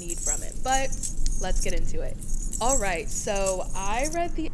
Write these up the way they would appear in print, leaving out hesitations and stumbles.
need from it. But let's get into it. All right, so I read the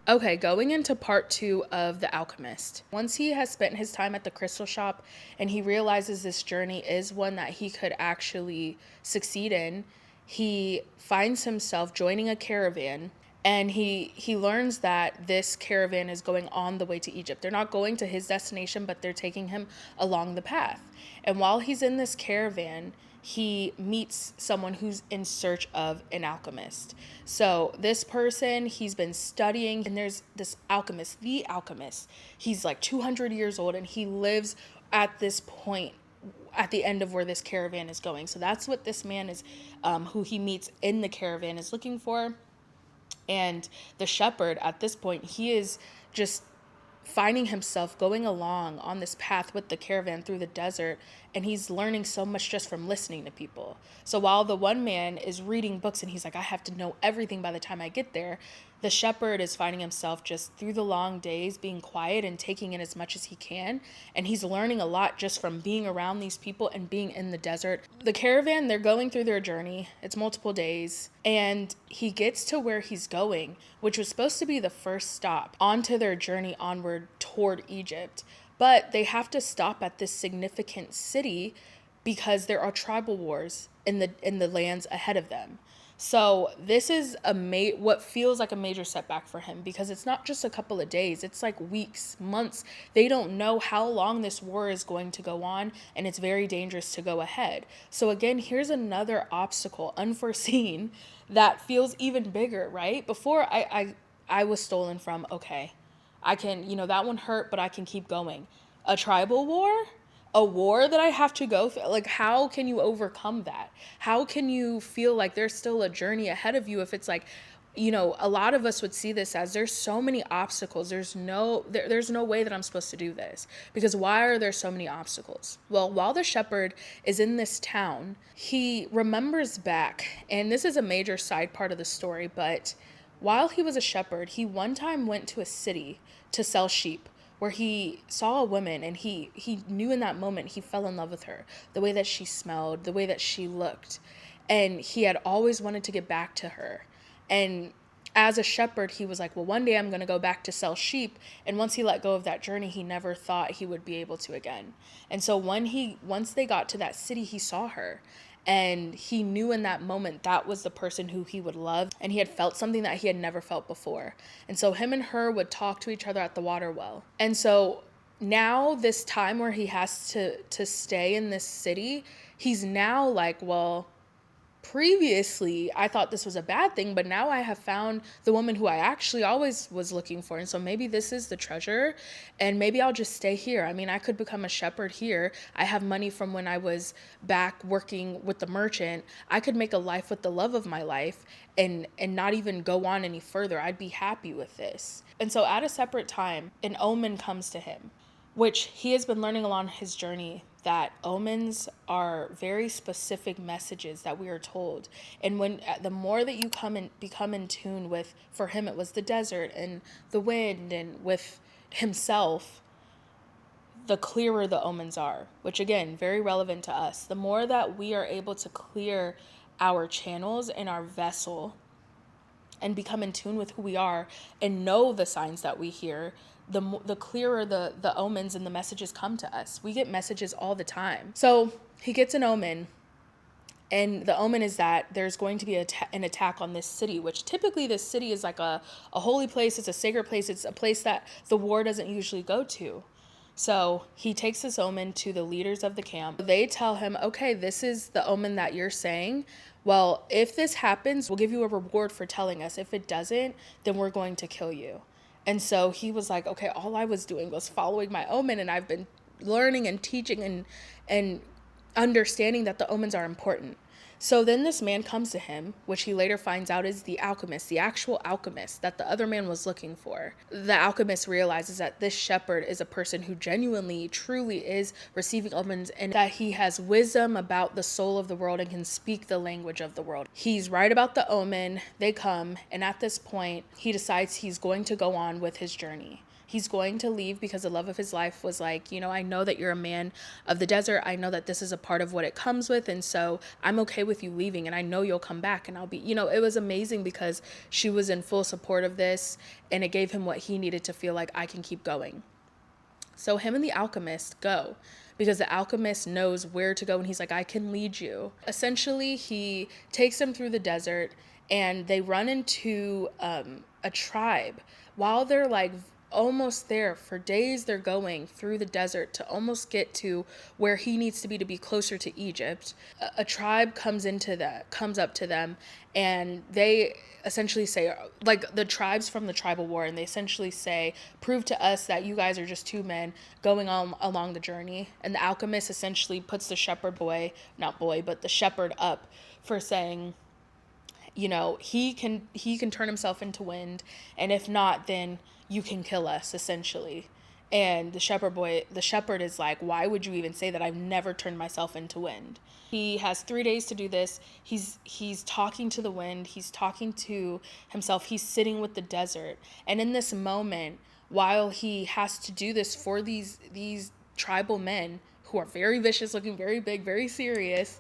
Okay, going into part 2 of The Alchemist. Once he has spent his time at the crystal shop and he realizes this journey is one that he could actually succeed in, he finds himself joining a caravan, and he learns that this caravan is going on the way to Egypt. They're not going to his destination, but they're taking him along the path. And while he's in this caravan, he meets someone who's in search of an alchemist. So this person, he's been studying, and there's this alchemist, the alchemist. He's like 200 years old, and he lives at this point at the end of where this caravan is going. So that's what this man is, who he meets in the caravan, is looking for. And the shepherd at this point, he is just finding himself going along on this path with the caravan through the desert, and he's learning so much just from listening to people. So while the one man is reading books and he's like, I have to know everything by the time I get there, the shepherd is finding himself just through the long days being quiet and taking in as much as he can, and he's learning a lot just from being around these people and being in the desert. The caravan, they're going through their journey. It's multiple days, and he gets to where he's going, which was supposed to be the first stop onto their journey onward toward Egypt. But they have to stop at this significant city because there are tribal wars in the lands ahead of them. So this is what feels like a major setback for him, because it's not just a couple of days, it's like weeks, months. They don't know how long this war is going to go on, and it's very dangerous to go ahead. So again, here's another obstacle, unforeseen, that feels even bigger, right? Before I was stolen from, okay, I can, that one hurt, but I can keep going. A tribal war? A war that I have to go through? Like, how can you overcome that? How can you feel like there's still a journey ahead of you if it's like, a lot of us would see this as there's so many obstacles. There's no way that I'm supposed to do this, because why are there so many obstacles? Well, while the shepherd is in this town, he remembers back, and this is a major side part of the story, but while he was a shepherd, he one time went to a city to sell sheep, where he saw a woman, and he knew in that moment he fell in love with her, the way that she smelled, the way that she looked, and he had always wanted to get back to her. And as a shepherd, he was like, well, one day I'm going to go back to sell sheep. And once he let go of that journey, he never thought he would be able to again. And so once they got to that city, he saw her. And he knew in that moment that was the person who he would love. And he had felt something that he had never felt before. And so him and her would talk to each other at the water well. And so now this time where he has to stay in this city, he's now like, well, previously I thought this was a bad thing, but now I have found the woman who I actually always was looking for. And so maybe this is the treasure, and maybe I'll just stay here. I mean, I could become a shepherd here. I have money from when I was back working with the merchant. I could make a life with the love of my life and not even go on any further. I'd be happy with this. And so at a separate time, an omen comes to him, which he has been learning along his journey, that omens are very specific messages that we are told. And when the more that you become in tune with, for him it was the desert and the wind and with himself, the clearer the omens are, which again, very relevant to us. The more that we are able to clear our channels and our vessel and become in tune with who we are and know the signs that we hear, the clearer the omens and the messages come to us. We get messages all the time. So he gets an omen, and the omen is that there's going to be an attack on this city, which typically this city is like a holy place. It's a sacred place. It's a place that the war doesn't usually go to. So he takes this omen to the leaders of the camp. They tell him, okay, this is the omen that you're saying. Well, if this happens, we'll give you a reward for telling us. If it doesn't, then we're going to kill you. And so he was like, okay, all I was doing was following my omen, and I've been learning and teaching and understanding that the omens are important. So then this man comes to him, which he later finds out is the alchemist, the actual alchemist that the other man was looking for. The alchemist realizes that this shepherd is a person who genuinely, truly is receiving omens, and that he has wisdom about the soul of the world and can speak the language of the world. He's right about the omen. They come, and at this point, he decides he's going to go on with his journey. He's going to leave because the love of his life was like, I know that you're a man of the desert. I know that this is a part of what it comes with. And so I'm okay with you leaving, and I know you'll come back, and I'll be, it was amazing because she was in full support of this, and it gave him what he needed to feel like I can keep going. So him and the alchemist go because the alchemist knows where to go, and he's like, I can lead you. Essentially, he takes them through the desert, and they run into a tribe. While they're like almost there, for days they're going through the desert to almost get to where he needs to be closer to Egypt. A tribe comes up to them, and they essentially say, like, the tribes from the tribal war, and they essentially say, prove to us that you guys are just two men going on along the journey. And the alchemist essentially puts the the shepherd up for saying, he can turn himself into wind, and if not, then you can kill us, essentially. And the shepherd is like, why would you even say that? I've never turned myself into wind. He has 3 days to do this. He's talking to the wind. He's talking to himself. He's sitting with the desert. And in this moment, while he has to do this for these tribal men who are very vicious, looking very big, very serious,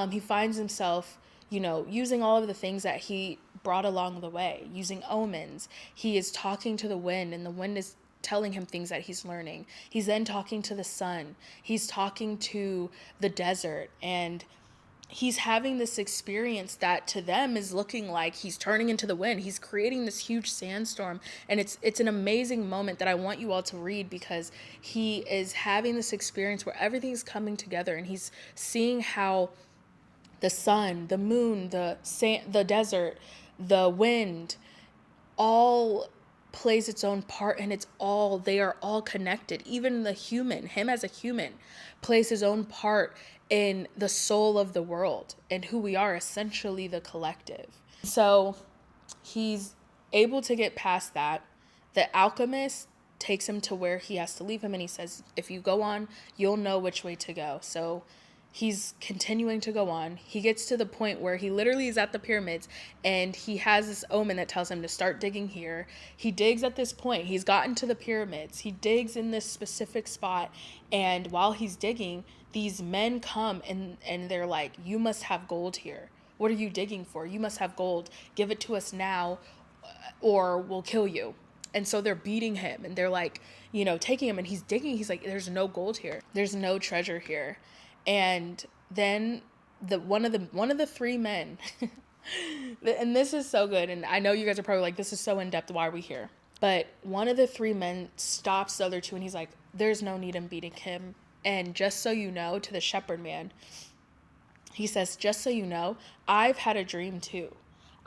he finds himself, using all of the things that he brought along the way, using omens. He is talking to the wind, and the wind is telling him things that he's learning. He's then talking to the sun. He's talking to the desert, and he's having this experience that to them is looking like he's turning into the wind. He's creating this huge sandstorm, and it's an amazing moment that I want you all to read, because he is having this experience where everything's coming together, and he's seeing how the sun, the moon, the desert, the wind, all plays its own part, and they are all connected. Even the human, him as a human, plays his own part in the soul of the world and who we are, essentially the collective. So he's able to get past that. The alchemist takes him to where he has to leave him, and he says, if you go on, you'll know which way to go. So he's continuing to go on. He gets to the point where he literally is at the pyramids, and he has this omen that tells him to start digging here. He digs at this point. He's gotten to the pyramids. He digs in this specific spot, and while he's digging, these men come and they're like, you must have gold here. What are you digging for? You must have gold. Give it to us now, or we'll kill you. And so they're beating him, and they're like, taking him, and he's digging. He's like, there's no gold here. There's no treasure here. And then one of the three men, and this is so good, and I know you guys are probably like, this is so in-depth, why are we here? But one of the three men stops the other two, and he's like, there's no need in beating him. And just so you know, to the shepherd man, he says, just so you know, I've had a dream too.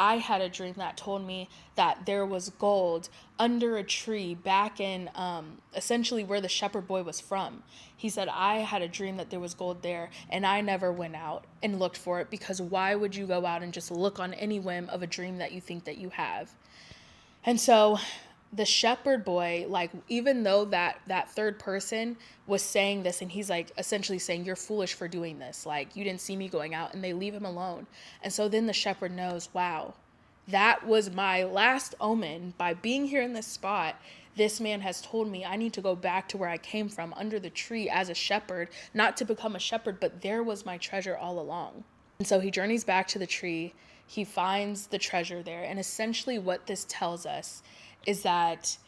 I had a dream that told me that there was gold under a tree back in essentially where the shepherd boy was from. He said, I had a dream that there was gold there, and I never went out and looked for it, because why would you go out and just look on any whim of a dream that you think that you have? And so the shepherd boy, like, even though that third person was saying this, and he's like essentially saying, you're foolish for doing this, like, you didn't see me going out, and they leave him alone. And so then the shepherd knows, wow, that was my last omen. By being here in this spot, this man has told me I need to go back to where I came from, under the tree, as a shepherd, not to become a shepherd, but there was my treasure all along. And so he journeys back to the tree. He finds the treasure there. And essentially what this tells us is that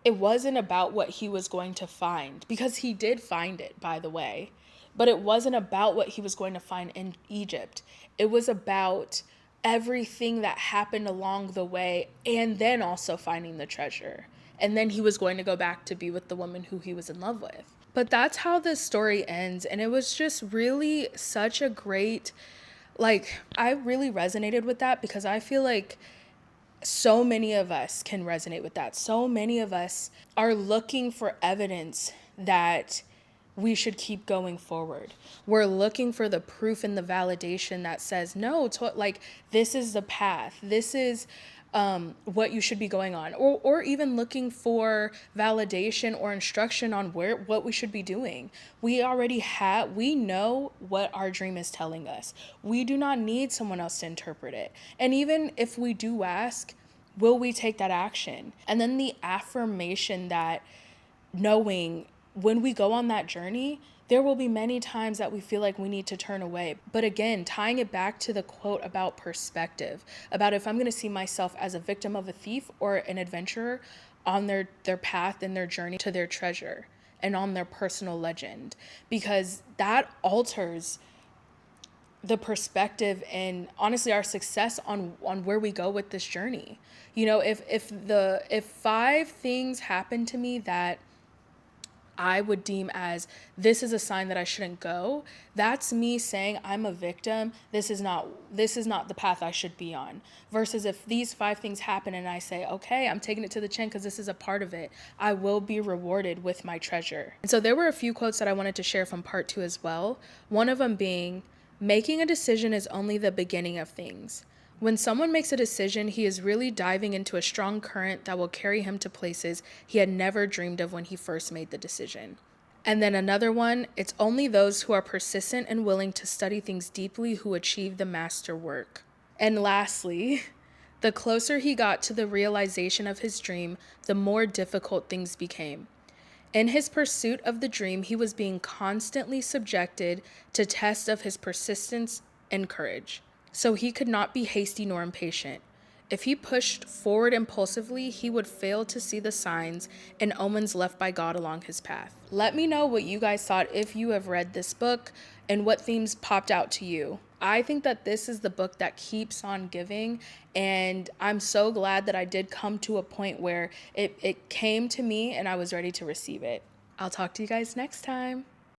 it wasn't about what he was going to find, because he did find it, by the way, but it wasn't about what he was going to find in Egypt. It was about everything that happened along the way, and then also finding the treasure. And then he was going to go back to be with the woman who he was in love with. But that's how this story ends. And it was just really such a great, I really resonated with that, because I feel like so many of us can resonate with that. So many of us are looking for evidence that we should keep going forward. We're looking for the proof and the validation that says, no, this is the path. This is what you should be going on. Or even looking for validation or instruction on what we should be doing. We know what our dream is telling us. We do not need someone else to interpret it. And even if we do ask, will we take that action? And then the affirmation that knowing when we go on that journey, there will be many times that we feel like we need to turn away. But again, tying it back to the quote about perspective, about if I'm going to see myself as a victim of a thief or an adventurer on their path and their journey to their treasure and on their personal legend, because that alters the perspective and honestly our success on where we go with this journey. You know, if 5 things happen to me that I would deem as this is a sign that I shouldn't go, that's me saying I'm a victim. This is not the path I should be on. Versus if these 5 things happen and I say, okay, I'm taking it to the chin because this is a part of it, I will be rewarded with my treasure. And so there were a few quotes that I wanted to share from part 2 as well. One of them being, making a decision is only the beginning of things. When someone makes a decision, he is really diving into a strong current that will carry him to places he had never dreamed of when he first made the decision. And then another one, it's only those who are persistent and willing to study things deeply who achieve the master work. And lastly, the closer he got to the realization of his dream, the more difficult things became. In his pursuit of the dream, he was being constantly subjected to tests of his persistence and courage. So he could not be hasty nor impatient. If he pushed forward impulsively, he would fail to see the signs and omens left by God along his path. Let me know what you guys thought if you have read this book and what themes popped out to you. I think that this is the book that keeps on giving, and I'm so glad that I did come to a point where it came to me and I was ready to receive it. I'll talk to you guys next time.